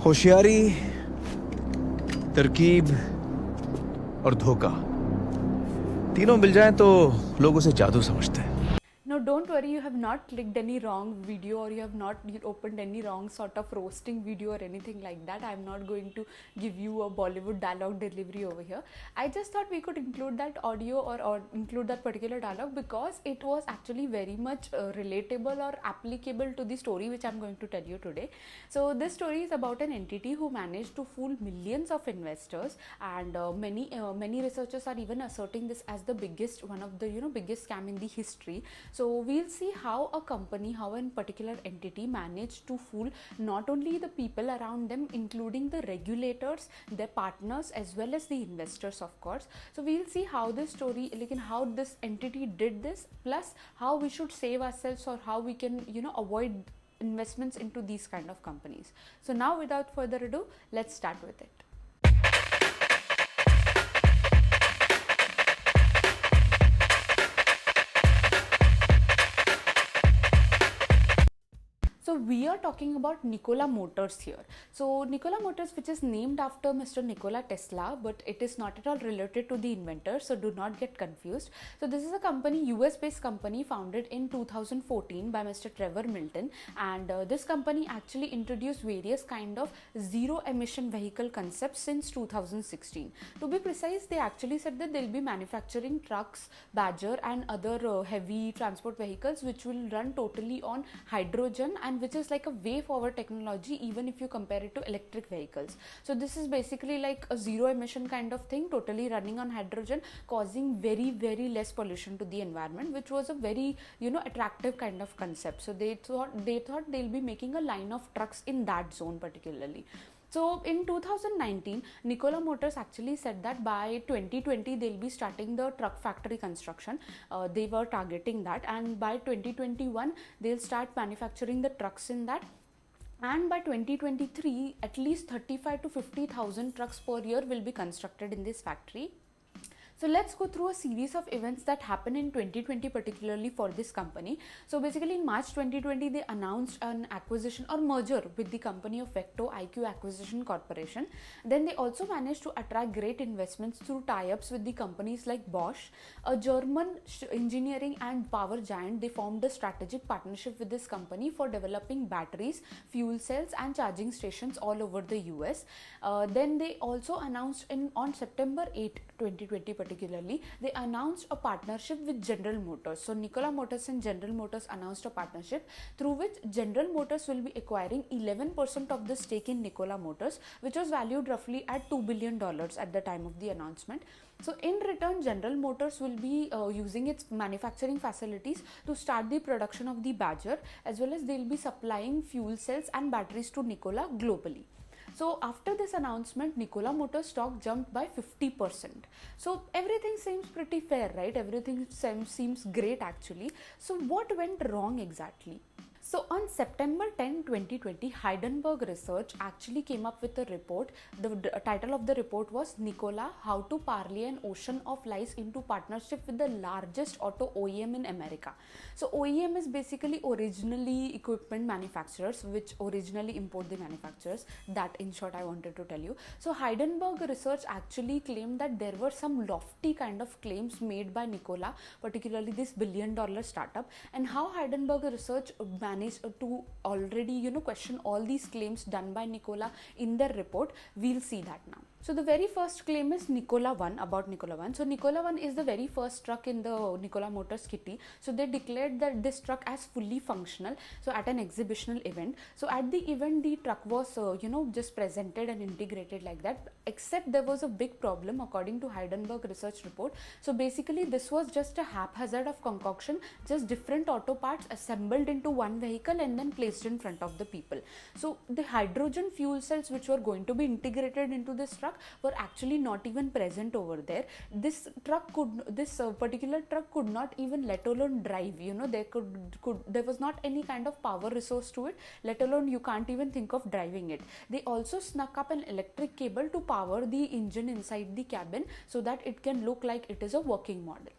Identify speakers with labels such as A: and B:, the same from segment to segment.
A: होशियारी, तरकीब और धोखा तीनों मिल जाएं तो लोग उसे जादू समझते हैं।
B: No, don't worry, you have not clicked any wrong video or you have not opened any wrong sort of roasting video or anything like that. I'm not going to give you a Bollywood dialogue delivery over here. I just thought we could include that audio or include that particular dialogue because it was actually very much relatable or applicable to the story which I'm going to tell you today. So this story is about an entity who managed to fool millions of investors, and many researchers are even asserting this as the biggest one of the biggest scam in the history. So we'll see how a company, how a particular entity managed to fool not only the people around them, including the regulators, their partners, as well as the investors, of course. So we'll see how this story, like how this entity did this, plus how we should save ourselves or how we can, avoid investments into these kind of companies. So now, without further ado, let's start with it. So we are talking about Nikola Motors here. So Nikola Motors, which is named after Mr. Nikola Tesla, but it is not at all related to the inventor, so do not get confused. So this is a company, US based company, founded in 2014 by Mr. Trevor Milton, and this company actually introduced various kind of zero emission vehicle concepts since 2016. To be precise, they actually said that they'll be manufacturing trucks, Badger and other heavy transport vehicles which will run totally on hydrogen, and which is like a way forward technology even if you compare it to electric vehicles. So this is basically like a zero emission kind of thing, totally running on hydrogen, causing very less pollution to the environment, which was a very attractive kind of concept. So they thought they'll be making a line of trucks in that zone particularly. So in 2019, Nikola Motors actually said that by 2020 they'll be starting the truck factory construction. They were targeting that, and by 2021 they'll start manufacturing the trucks in that. And by 2023, at least 35 to 50,000 trucks per year will be constructed in this factory. So let's go through a series of events that happened in 2020 particularly for this company. So basically in March 2020 they announced an acquisition or merger with the company of Vecto IQ Acquisition Corporation. Then they also managed to attract great investments through tie-ups with the companies like Bosch, a German engineering and power giant. They formed a strategic partnership with this company for developing batteries, fuel cells and charging stations all over the US. Then they also announced on September 8, 2020 particularly, they announced a partnership with General Motors. So Nikola Motors and General Motors announced a partnership through which General Motors will be acquiring 11% of the stake in Nikola Motors, which was valued roughly at $2 billion at the time of the announcement. So in return, General Motors will be using its manufacturing facilities to start the production of the Badger, as well as they'll be supplying fuel cells and batteries to Nikola globally. So after this announcement, Nikola Motors stock jumped by 50%. So everything seems pretty fair, right? Everything seems great actually. So what went wrong exactly? So on September 10, 2020, Hindenburg Research actually came up with a report. The title of the report was Nikola, How to Parlay an Ocean of Lies into Partnership with the Largest Auto OEM in America. So OEM is basically originally equipment manufacturers, which originally import the manufacturers. That in short I wanted to tell you. So Hindenburg Research actually claimed that there were some lofty kind of claims made by Nikola, particularly this billion-dollar startup, and how Hindenburg Research managed to already question all these claims done by Nikola in their report. We'll see that now. So the very first claim is Nikola 1, about Nikola 1. So Nikola 1 is the very first truck in the Nikola Motors kitty. So they declared that this truck as fully functional, so at an exhibitional event. So at the event the truck was just presented and integrated like that, except there was a big problem according to Hindenburg Research report. So basically this was just a haphazard of concoction, just different auto parts assembled into one vehicle and then placed in front of the people. So the hydrogen fuel cells which were going to be integrated into this truck were actually not even present over there. This particular truck could not even, let alone drive. There was not any kind of power resource to it, let alone you can't even think of driving it. They also snuck up an electric cable to power the engine inside the cabin so that it can look like it is a working model.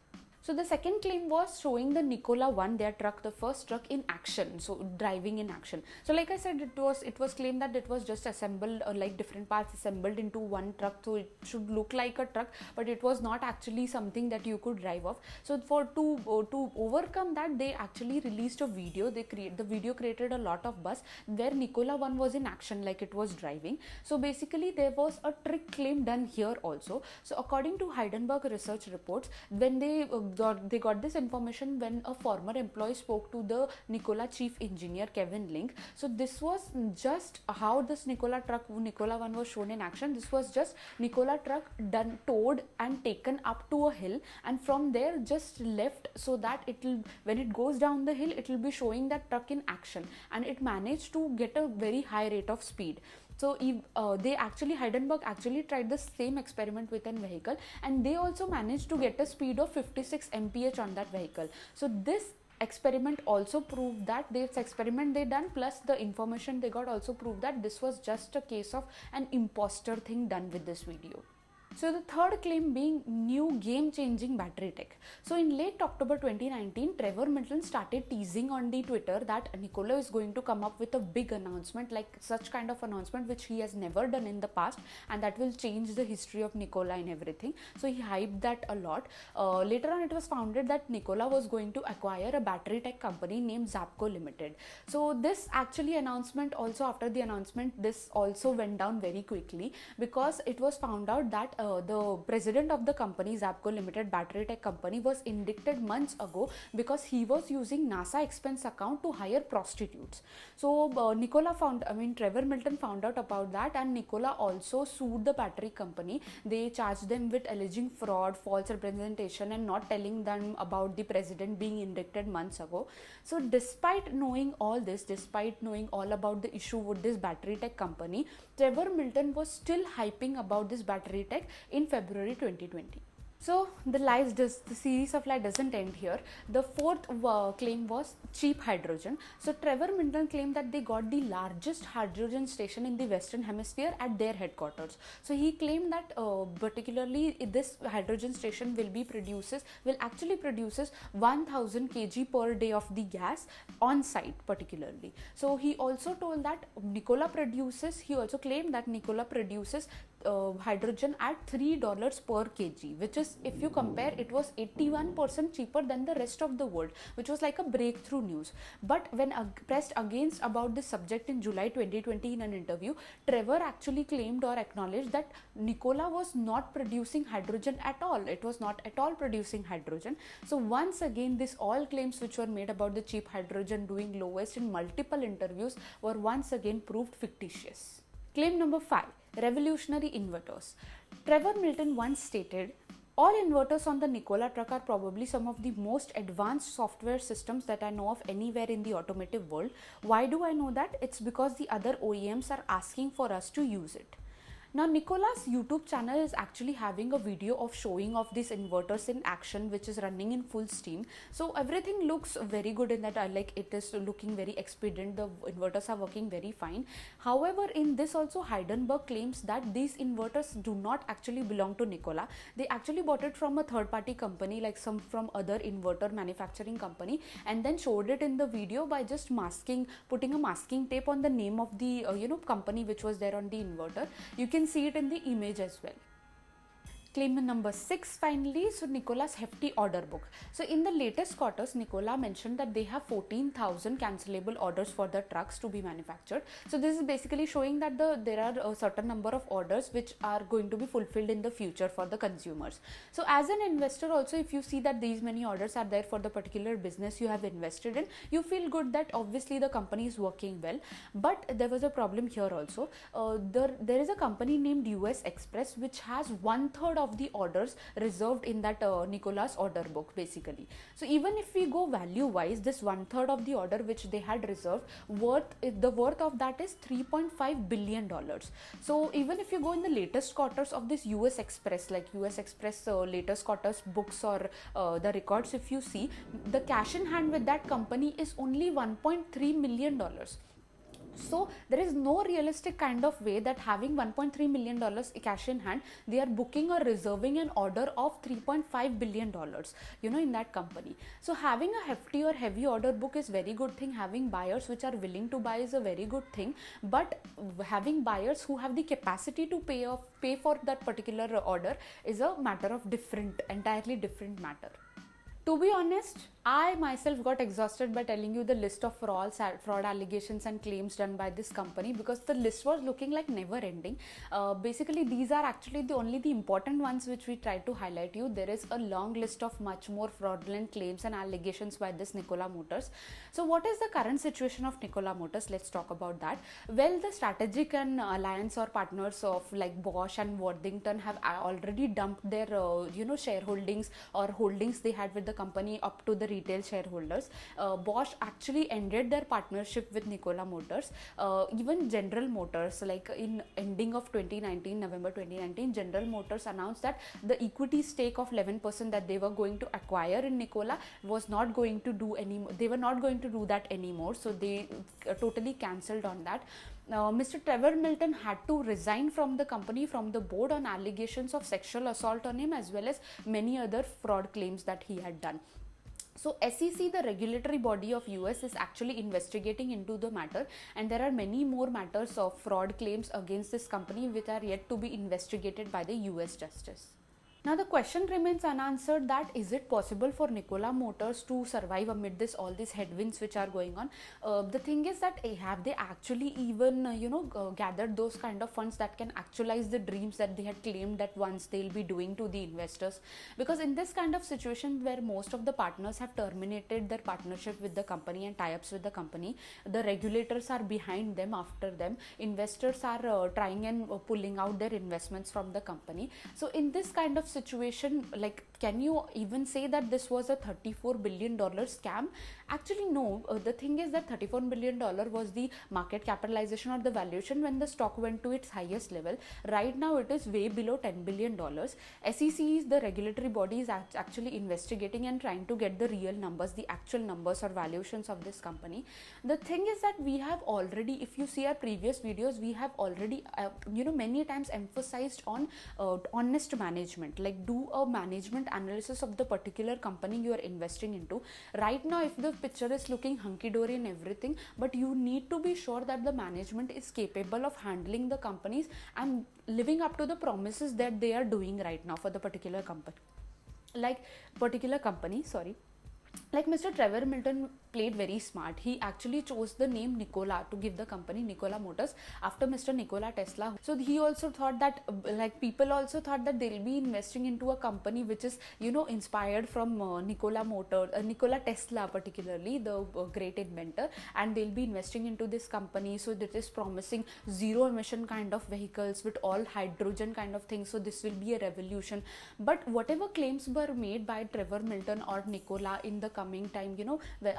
B: So the second claim was showing the Nikola One, their truck, the first truck in action, so driving in action. So like I said, it was claimed that it was just assembled, like different parts assembled into one truck, so it should look like a truck, but it was not actually something that you could drive off. So to overcome that, they actually released a video. The video created a lot of buzz where Nikola One was in action, like it was driving. So basically there was a trick claim done here also. So according to Hindenburg Research Reports, when they got this information when a former employee spoke to the Nikola chief engineer Kevin Link. So this was just how this Nikola One was shown in action. This was just Nikola truck done towed and taken up to a hill, and from there just left, so that when it goes down the hill, it will be showing that truck in action, and it managed to get a very high rate of speed. So Hindenburg actually tried the same experiment with a vehicle, and they also managed to get a speed of 56 mph on that vehicle. So this experiment also proved that this experiment they done plus the information they got also proved that this was just a case of an imposter thing done with this video. So the third claim being new game-changing battery tech. So in late October 2019, Trevor Milton started teasing on the Twitter that Nikola is going to come up with a big announcement, like such kind of announcement which he has never done in the past, and that will change the history of Nikola and everything. So he hyped that a lot. Later on, it was founded that Nikola was going to acquire a battery tech company named Zapco Limited. So this actually announcement also, after the announcement, this also went down very quickly, because it was found out that the president of the company, Zapco Limited battery tech company, was indicted months ago because he was using NASA expense account to hire prostitutes. So Trevor Milton found out about that, and Nikola also sued the battery company. They charged them with alleging fraud, false representation, and not telling them about the president being indicted months ago. So despite knowing all this, despite knowing all about the issue with this battery tech company, Trevor Milton was still hyping about this battery tech in February 2020. So the series of lies doesn't end here. The fourth claim was cheap hydrogen. So Trevor Milton claimed that they got the largest hydrogen station in the Western Hemisphere at their headquarters. So he claimed that particularly this hydrogen station will actually produces 1000 kg per day of the gas on site particularly. So he also told that he also claimed that Nikola produces hydrogen at $3 per kg, which is, if you compare, it was 81% cheaper than the rest of the world, which was like a breakthrough news. But when pressed against about this subject in July 2020 in an interview, Trevor actually claimed or acknowledged that Nikola was not producing hydrogen at all. It was not at all producing hydrogen. So once again, this all claims which were made about the cheap hydrogen doing lowest in multiple interviews were once again proved fictitious. Claim number 5. Revolutionary inverters. Trevor Milton once stated, "All inverters on the Nikola truck are probably some of the most advanced software systems that I know of anywhere in the automotive world. Why do I know that? It's because the other OEMs are asking for us to use it." Now Nikola's YouTube channel is actually having a video of showing off these inverters in action, which is running in full steam. So everything looks very good in that, like it is looking very expedient. The inverters are working very fine. However, in this also Hindenburg claims that these inverters do not actually belong to Nikola. They actually bought it from a third party company, like from other inverter manufacturing company, and then showed it in the video by just putting a masking tape on the name of the company which was there on the inverter. You can see it in the image as well. Claim number 6 finally, so Nikola's hefty order book. So in the latest quarters, Nikola mentioned that they have 14,000 cancelable orders for the trucks to be manufactured. So this is basically showing that there are a certain number of orders which are going to be fulfilled in the future for the consumers. So as an investor also, if you see that these many orders are there for the particular business you have invested in, you feel good that obviously the company is working well. But there was a problem here also. There is a company named US Express which has 1/3 of the orders reserved in that Nikola's order book basically. So even if we go value wise, this 1/3 of the order which they had reserved, the worth of that is $3.5 billion. So even if you go in the latest quarters of this US Express, like US Express latest quarters books or the records, if you see, the cash in hand with that company is only $1.3 million. So there is no realistic kind of way that having $1.3 million cash in hand, they are booking or reserving an order of $3.5 billion, in that company. So having a hefty or heavy order book is very good thing. Having buyers which are willing to buy is a very good thing. But having buyers who have the capacity to pay for that particular order is a matter of entirely different matter. To be honest, I myself got exhausted by telling you the list of fraud allegations and claims done by this company, because the list was looking like never ending. Basically, these are actually only the important ones which we tried to highlight you. There is a long list of much more fraudulent claims and allegations by this Nikola Motors. So what is the current situation of Nikola Motors? Let's talk about that. Well, the strategic and alliance or partners of like Bosch and Worthington have already dumped their shareholdings or holdings they had with the company up to the retail shareholders. Bosch actually ended their partnership with Nikola Motors. Even General Motors, like in ending of November 2019, General Motors announced that the equity stake of 11% that they were going to acquire in Nikola was not going to do anymore. They were not going to do that anymore. So they totally cancelled on that. Mr. Trevor Milton had to resign from the company, from the board, on allegations of sexual assault on him, as well as many other fraud claims that he had done. So SEC, the regulatory body of US, is actually investigating into the matter, and there are many more matters of fraud claims against this company which are yet to be investigated by the US justice. Now the question remains unanswered, that is it possible for Nikola Motors to survive amid all these headwinds which are going on? The thing is that have they actually even gathered those kind of funds that can actualize the dreams that they had claimed that once they'll be doing to the investors? Because in this kind of situation where most of the partners have terminated their partnership with the company and tie-ups with the company, the regulators are behind them, after them, investors are trying and pulling out their investments from the company. So in this kind of situation, like, can you even say that this was a $34 billion scam? Actually no. The thing is that $34 billion was the market capitalization or the valuation when the stock went to its highest level. Right now it is way below $10 billion. SEC is the regulatory body, is actually investigating and trying to get the real numbers, the actual numbers or valuations of this company. The thing is that we have already, if you see our previous videos, we have already many times emphasized on honest management. Like, do a management analysis of the particular company you are investing into. Right now, if the picture is looking hunky-dory and everything, but you need to be sure that the management is capable of handling the companies and living up to the promises that they are doing right now for the particular company. Like Mr. Trevor Milton played very smart. He actually chose the name Nikola to give the company Nikola Motors after Mr. Nikola Tesla. So he also thought that, people also thought that they'll be investing into a company which is, inspired from Nikola Tesla, particularly the great inventor, and they'll be investing into this company. So that is promising zero emission kind of vehicles with all hydrogen kind of things. So this will be a revolution. But whatever claims were made by Trevor Milton or Nikola in the coming time,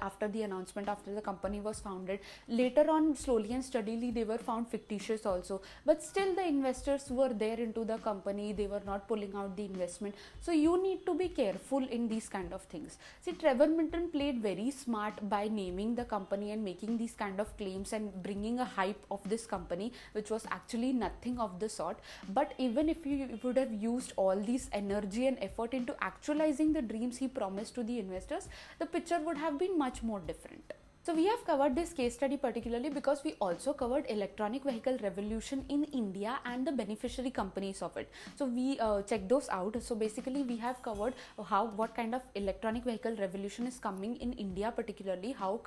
B: after the announcement, after the company was founded, later on, slowly and steadily, they were found fictitious also. But still the investors were there into the company. They were not pulling out the investment. So you need to be careful in these kind of things. See, Trevor Milton played very smart by naming the company and making these kind of claims and bringing a hype of this company, which was actually nothing of the sort. But even if you would have used all this energy and effort into actualizing the dreams he promised to the investors, the picture would have been much more different. So we have covered this case study particularly because we also covered electronic vehicle revolution in India and the beneficiary companies of it. So we checked those out. So basically we have covered what kind of electronic vehicle revolution is coming in India, particularly how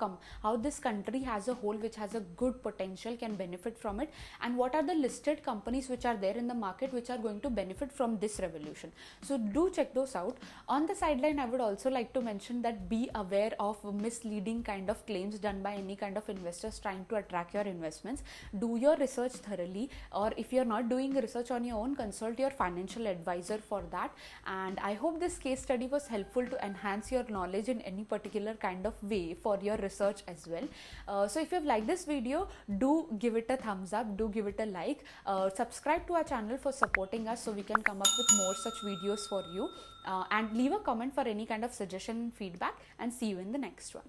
B: this country as a whole, which has a good potential, can benefit from it, and what are the listed companies which are there in the market which are going to benefit from this revolution. So do check those out. On the sideline, I would also like to mention that be aware of misleading kind of claims done by any kind of investors trying to attract your investments. Do your research thoroughly, or if you're not doing research on your own, consult your financial advisor for that. And I hope this case study was helpful to enhance your knowledge in any particular kind of way for your research as well. So if you've liked this video, do give it a thumbs up, do give it a like, subscribe to our channel for supporting us so we can come up with more such videos for you, and leave a comment for any kind of suggestion and feedback, and see you in the next one.